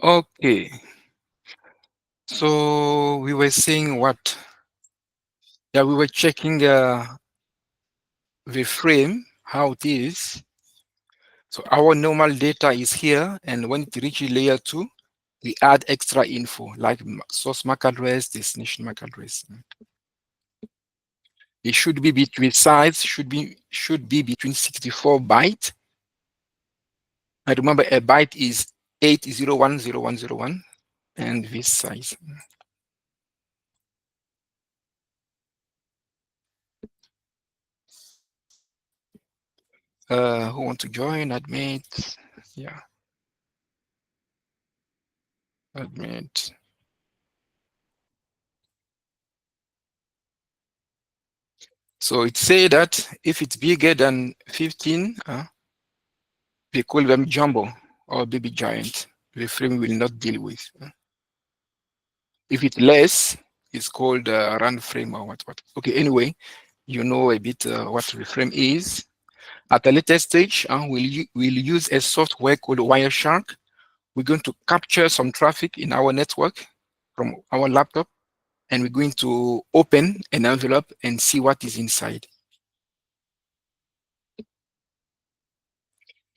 Okay. So we were saying what? Yeah, we were checking the frame, how it is. So our normal data is here, and when it reaches layer 2, we add extra info like source MAC address, destination MAC address. It should be between size should be between 64 byte. I remember a byte is 8010101, and this size. Who want to join? Admit. Yeah, admit. So it say that if it's bigger than 15, we call them jumbo or baby giant. The frame will not deal with. If it's less, it's called run frame or what. Okay, anyway, you know a bit what the frame is. At a later stage, we'll use a software called Wireshark. We're going to capture some traffic in our network from our laptop, and we're going to open an envelope and see what is inside.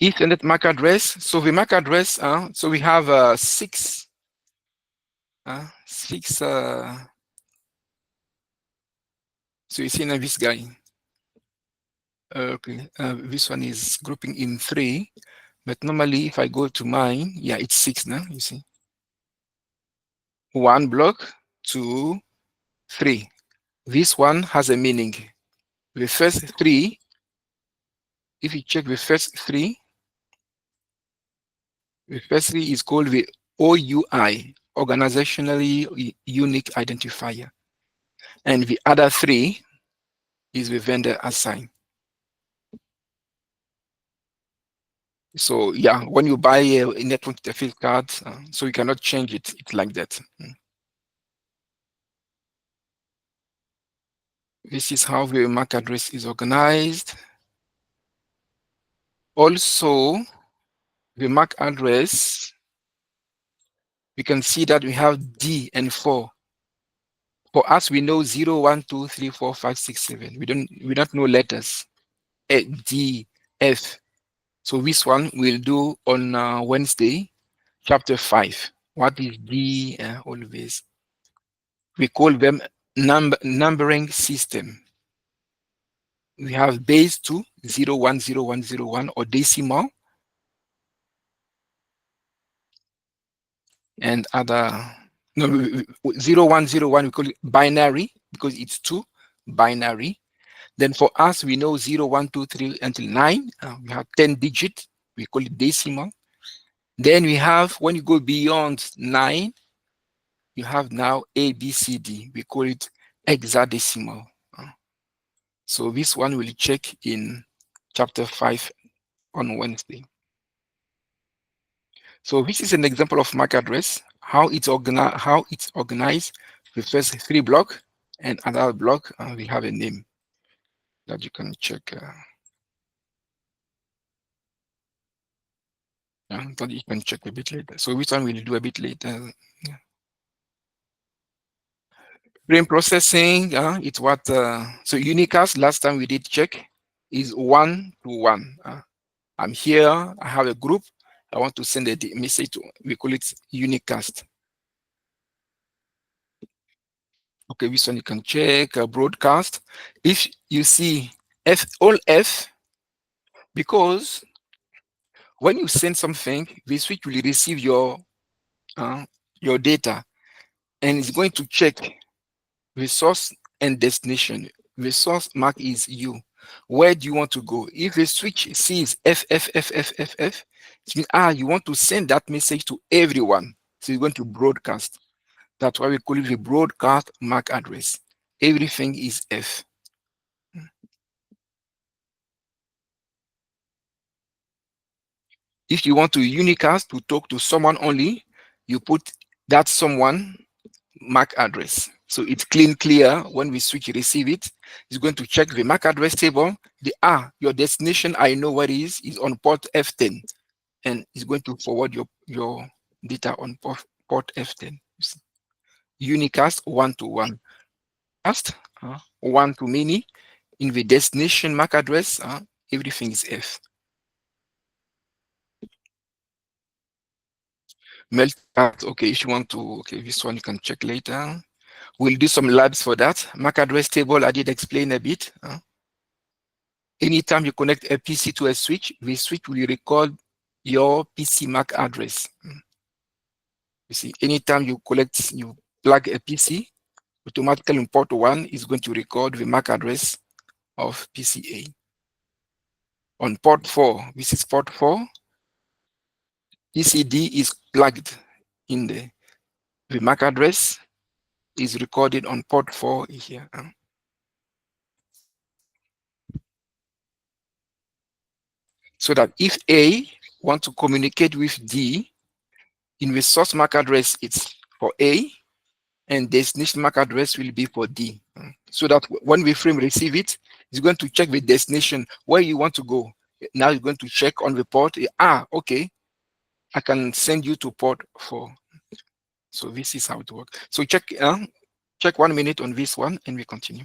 Ethernet MAC address. So the MAC address, so we have six. So you see now this guy. Okay, this one is grouping in 3, but normally if I go to mine, yeah, it's 6 now. You see, 1 block, 2, 3. This one has a meaning. The first 3, if you check the first 3, the first 3 is called the OUI, organizationally unique identifier, and the other 3 is the vendor assigned. So yeah, when you buy a network interface card, so you cannot change it. It's like that. This is how the MAC address is organized. Also, the MAC address, we can see that we have D and 4. For us, we know 0, 1, 2, 3, 4, 5, 6, 7. We don't know letters. A, D, F. So this one we'll do on Wednesday, chapter 5. What is D? All this. We call them numbering system. We have base 2, 0, 1, 0, 1, 0, 1, or decimal, and other. No, 0, 1, 0, 1, we call it binary because it's 2, binary. Then for us, we know 0, 1, 2, 3 until 9. We have 10 digits. We call it decimal. Then we have, when you go beyond 9, you have now A, B, C, D. We call it hexadecimal. So this one we'll check in chapter 5 on Wednesday. So this is an example of MAC address, how it's organized. The first 3 block and another block, we have a name that you can check. That you can check a bit later. So which one will you do a bit later? Frame processing, it's what, so unicast, last time we did check, is 1 to 1. I'm here, I have a group, I want to send a message to, we call it unicast. Okay, this one you can check, broadcast. If you see all F, because when you send something, the switch will receive your data, and it's going to check the source and destination. The source mark is U. Where do you want to go? If the switch sees F, it means, you want to send that message to everyone. So you're going to broadcast. That's why we call it the broadcast MAC address. Everything is F. If you want to unicast to talk to someone only, you put that someone MAC address. So it's clear. When we switch receive it, it's going to check the MAC address table. Your destination, I know where it is on port F10. And it's going to forward your data on port F10. You see. Unicast 1 to 1. Cast 1 to many. In the destination MAC address, everything is F. Multicast, okay, if you want to, okay, this one you can check later. We'll do some labs for that. MAC address table, I did explain a bit. Anytime you connect a PC to a switch, the switch will record your PC MAC address. You see, anytime you plug a PC, automatically in port 1 is going to record the MAC address of PCA. On port 4, this is port 4, ECD is plugged in the MAC address is recorded on port 4 here. So that if A want to communicate with D, in the source MAC address, it's for A, and destination MAC address will be for D. So that when the frame receive it, it's going to check the destination, where you want to go. Now you're going to check on the port. Okay, I can send you to port 4. So this is how it works. So check 1 minute on this one, and we continue.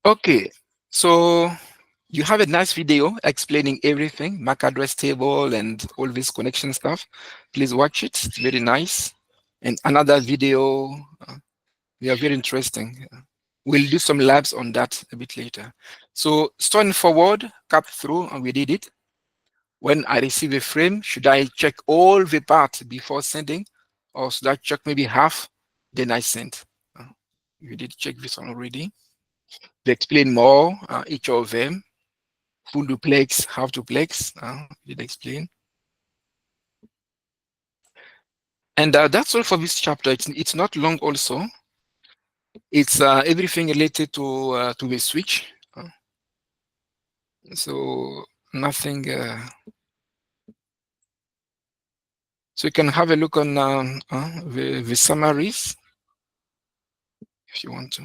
Okay, so you have a nice video explaining everything, MAC address table and all this connection stuff. Please watch it, it's very nice. And another video, they are very interesting. We'll do some labs on that a bit later. So starting forward, cap through, and we did it. When I receive a frame, should I check all the parts before sending, or should I check maybe half, then I send? You did check this one already. They explain more, each of them. Full duplex, half duplex, did explain. And that's all for this chapter. It's not long also. It's everything related to the switch. So nothing. So you can have a look on the summaries if you want to.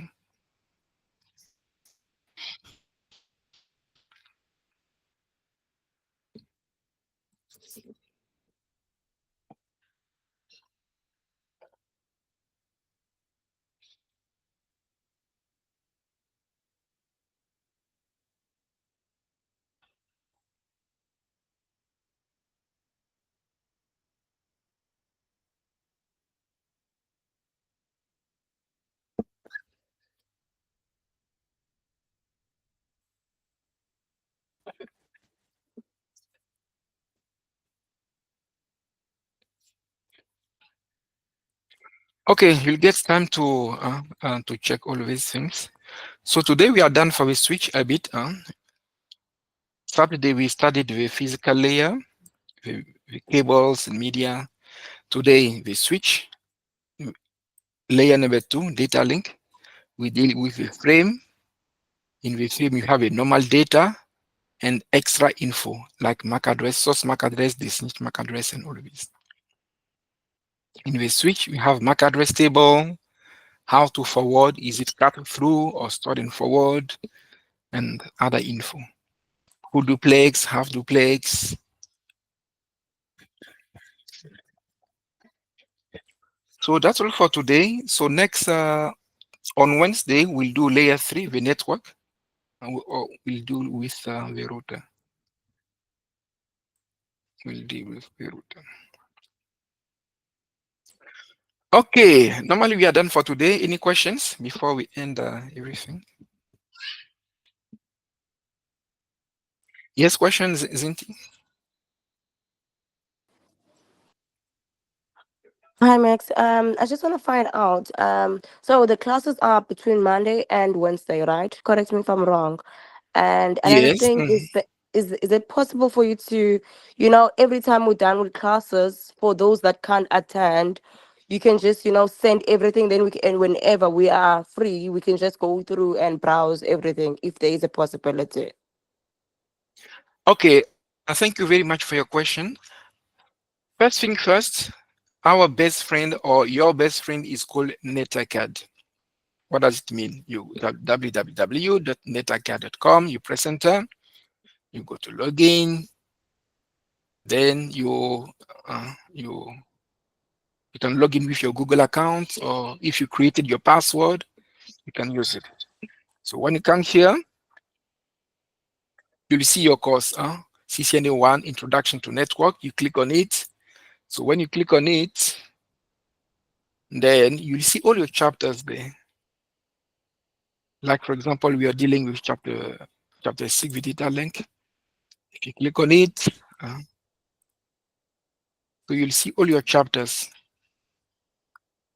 Okay, you'll get time to check all of these things. So today we are done for the switch a bit. Saturday we studied the physical layer, the cables and media. Today the switch, layer number 2, data link. We deal with the frame. In the frame, you have a normal data and extra info like MAC address, source MAC address, destination MAC address, and all of this. In the switch, we have MAC address table, how to forward, is it cut through or stored in forward, and other info. Full duplex, half duplex. So that's all for today. So next, on Wednesday, we'll do layer 3, the network, and we'll do with the router. We'll deal with the router. Okay, normally we are done for today. Any questions before we end everything? Yes, questions, isn't it? Hi Max. I just want to find out. So the classes are between Monday and Wednesday, right? Correct me if I'm wrong. And another Yes. thing is that is it possible for you to, every time we're done with classes, for those that can't attend, you can just, send everything. Then and whenever we are free, we can just go through and browse everything if there is a possibility. Okay. Thank you very much for your question. First thing first, our best friend or your best friend is called NetAcad. What does it mean? You www.netacad.com, you press enter, you go to login, then you can log in with your Google account, or if you created your password, you can use it. So when you come here, you'll see your course, CCNA1 Introduction to Network. You click on it. So when you click on it, then you'll see all your chapters there. Like for example, we are dealing with chapter 6 with data link. If you click on it, so you'll see all your chapters.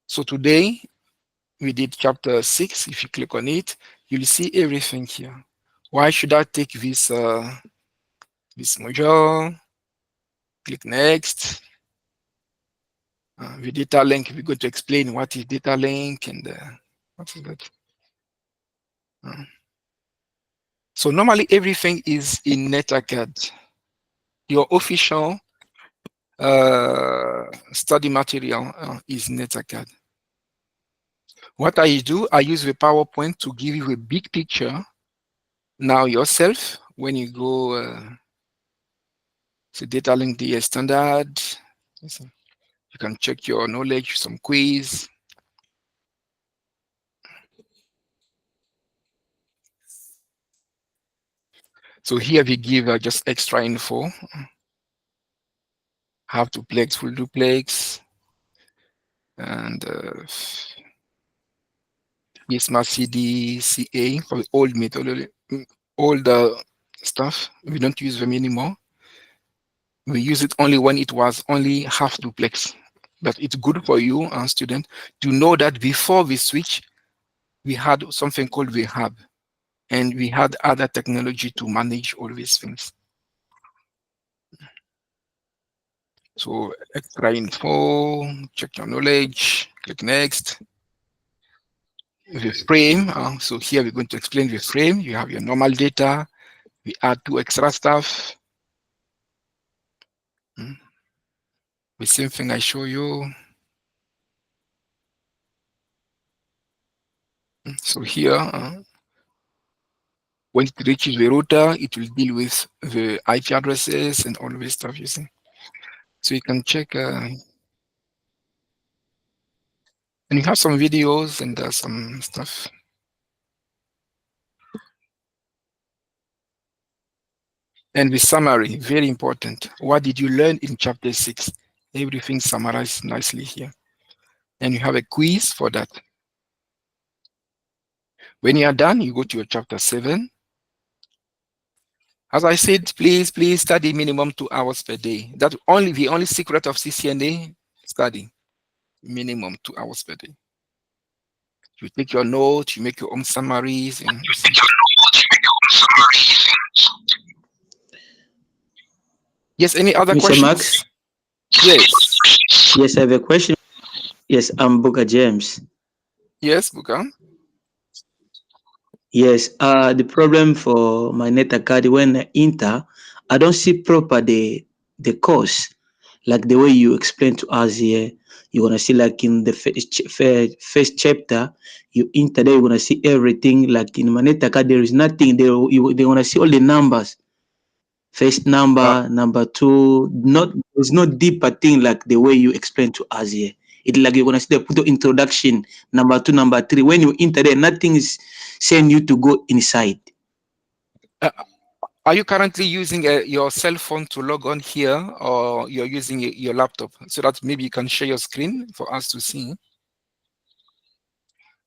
So today we did chapter 6. If you click on it, you'll see everything here. Why should I take this module? Click next. The data link, we're going to explain what is data link and what is that. So normally everything is in NetAcad. Your official study material is NetAcad. What I do, I use the PowerPoint to give you a big picture. Now yourself, when you go to data link DS standard, you can check your knowledge, some quiz. So here we give just extra info. Have duplex, full duplex, and Smart CD, CA for old methodology, all the stuff. We don't use them anymore. We use it only when it was only half duplex. But it's good for you, student, to know that before we switch, we had something called the hub, and we had other technology to manage all these things. So extra info, check your knowledge, click next. The frame, so here we're going to explain the frame. You have your normal data, we add 2 extra stuff. The same thing I show you. So here, when it reaches the router, it will deal with the IP addresses and all this stuff you see. So you can check, and you have some videos and some stuff. And the summary, very important. What did you learn in chapter 6? Everything summarized nicely here. And you have a quiz for that. When you are done, you go to your chapter 7. As I said, please study minimum 2 hours per day. That's only the only secret of CCNA study. Minimum 2 hours per day. You take your notes, you make your own summaries, and you see. Yes, any other Mr. questions? Max? Yes. Yes, I have a question. Yes, I'm Booker James. Yes, Buka. Yes, the problem for my NetAcad when I enter, I don't see proper the course, like the way you explain to us here. You're gonna see like in the first chapter, you enter there, you're gonna see everything. Like in my NetAcad, there is nothing there. They wanna see all the numbers. First number, number two, not there's no deeper thing like the way you explain to us here. It's like you're gonna see the put the introduction, number two, number three. When you enter there, nothing is saying you to go inside. Are you currently using your cell phone to log on here, or you're using your laptop, so that maybe you can share your screen for us to see?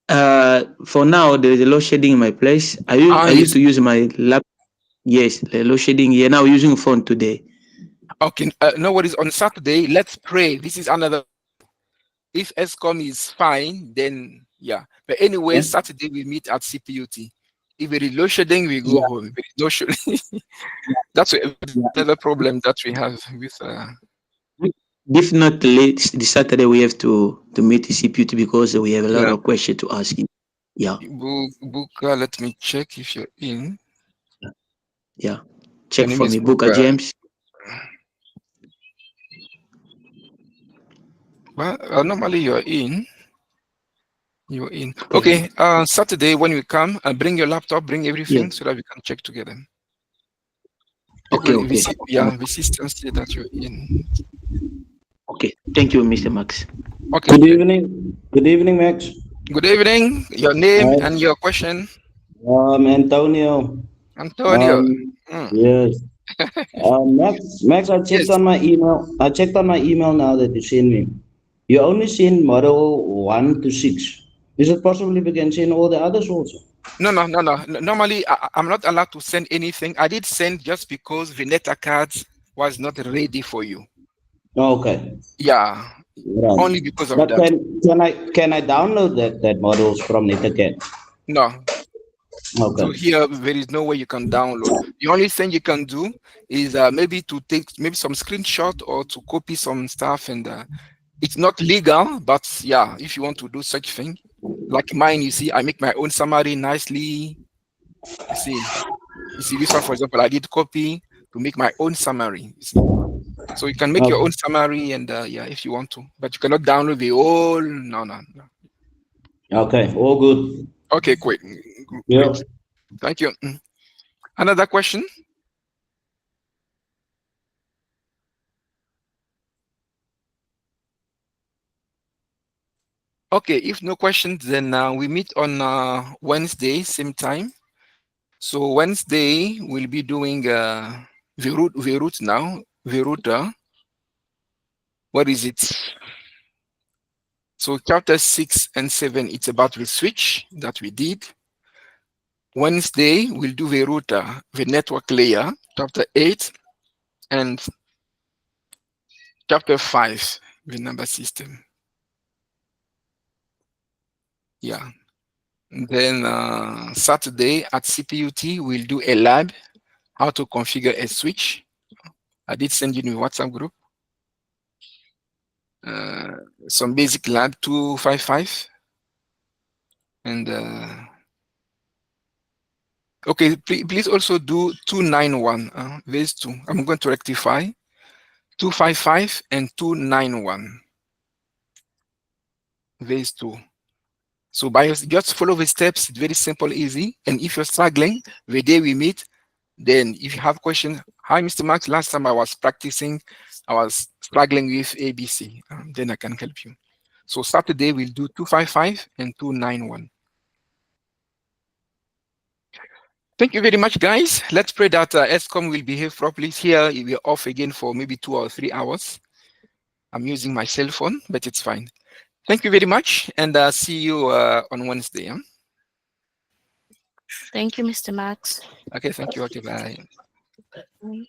For now, there is a load shedding in my place. I used Yes. to use my laptop. Yes, the load shedding here. Now using phone today. Okay, no worries. On Saturday, let's pray. This is another. If ESCOM is fine, then yeah. But anyway, Yeah. Saturday we meet at CPUT. If there is load shedding, we go Yeah. home. If there is no shedding, that's another problem that we have with. If not late this Saturday, we have to meet the CPT because we have a lot Yeah. of questions to ask you. Yeah. Buka, let me check if you're in. Yeah. Your Check name for is me, Booker Buka. James. Well, normally you're in. You're in. Okay. Saturday when we come, bring your laptop, bring Yeah. everything so that we can check together. Okay, Because okay. the system say that you're in. Okay. Thank you, Mr. Max. Okay, Good great. evening. Good evening, Max. Good evening. Your name Hi, and your question, Antonio. Antonio. Mm. Yes. Max, I checked Yes. on my email. I checked on my email now that you sent me. You only send model 1 to 6. Is it possible if you can send all the others also? No. Normally, I'm not allowed to send anything. I did send just because Vineta cards was not ready for you. Okay. Yeah, Right. only because of But that. can I download that models from NetAcad? No. So Okay. here there is no way you can download. The only thing you can do is maybe to take maybe some screenshot or to copy some stuff, and it's not legal, but yeah, if you want to do such thing, like mine, you see, I make my own summary nicely. You see, this one, for example, I did copy to make my own summary. You see, so you can make your Okay. own summary, and yeah, if you want to, but you cannot download the whole. No. Okay. All good. Okay, great, Yeah. great. Thank you. Another question? Okay, if no questions, then we meet on Wednesday, same time. So Wednesday we'll be doing the route now. The route. What is it? So chapter 6 and 7, it's about the switch that we did. Wednesday we'll do the router, the network layer, chapter 8, and chapter 5, the number system. Yeah. And then Saturday at CPUT we'll do a lab, how to configure a switch. I did send you in the WhatsApp group. Some basic lab 255. And okay, please also do 291. These two. I'm going to rectify 255 and 291. These two. So just follow the steps. It's very simple, easy. And if you're struggling, the day we meet, then if you have questions, hi, Mr. Max. Last time I was practicing, I was struggling with ABC. Then I can help you. So Saturday we'll do 255 and 291. Thank you very much, guys. Let's pray that ESCOM will behave properly. Here we're off again for maybe 2 or 3 hours. I'm using my cell phone, but it's fine. Thank you very much, and see you on Wednesday. Huh? Thank you, Mr. Max. Okay, thank you. Okay, bye. Bye.